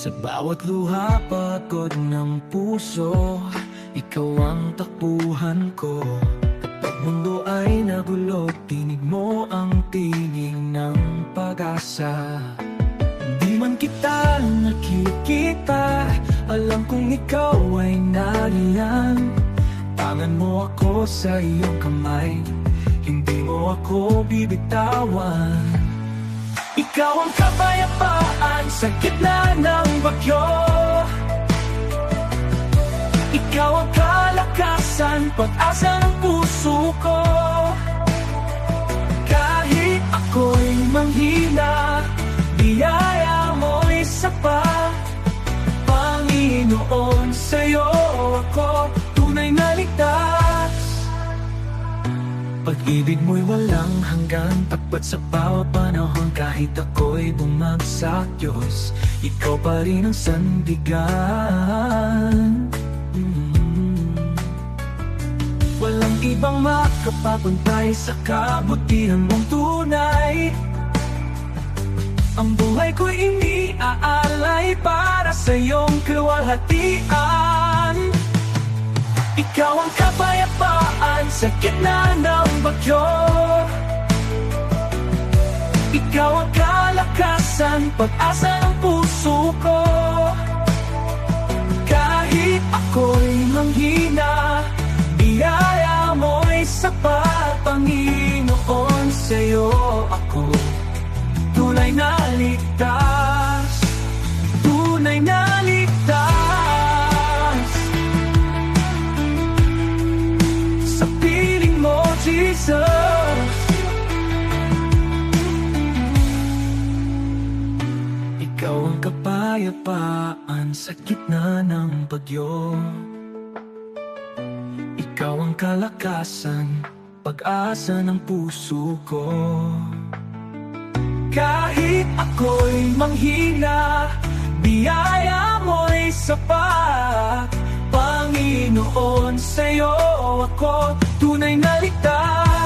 Sa bawat luha pagod ng puso, ikaw ang takbuhan ko. Kapag mundo ay nagulo, tinig mo ang tinig ng pag-asa. Di man kita nakikita, alam kong ikaw ay nariyan. Tangan mo ako sa iyong kamay, hindi mo ako bibitawan. Ikaw ang kapayapaan sa gitna ng bagyo. Ikaw ang kalakasan, pag-asa ng puso ko. Kahit ako'y manghina, biyaya mo'y sapat. Panginoon, sa'yo ako tunay na ligtas. Pag-ibig mo'y walang hanggan, tapat sa bawat panahon. Kahit ako'y bumagsak, Diyos, ikaw pa rin ang sandigan. Walang ibang makapapuntay sa kabutihan mong tunay. Ang buhay ko'y iniaalay para sa iyong kaluwalhatian. Ikaw ang kapayapaan sa gitna ng bagyo. Ikaw ang kalakasan, pag-asa ng puso ko. Kahit ako'y manghina, biyaya mo'y sapat. Panginoon, sa'yo ako tunay na ligtas. Tunay na ligtas. Sa piling mo, Jesus. Ikaw ang kapayapaan sa gitna ng bagyo. Ikaw ang kalakasan, pag-asa ng puso ko. Kahit ako'y manghina, biyaya mo'y sapat. Panginoon, sa'yo ako tunay na ligtas.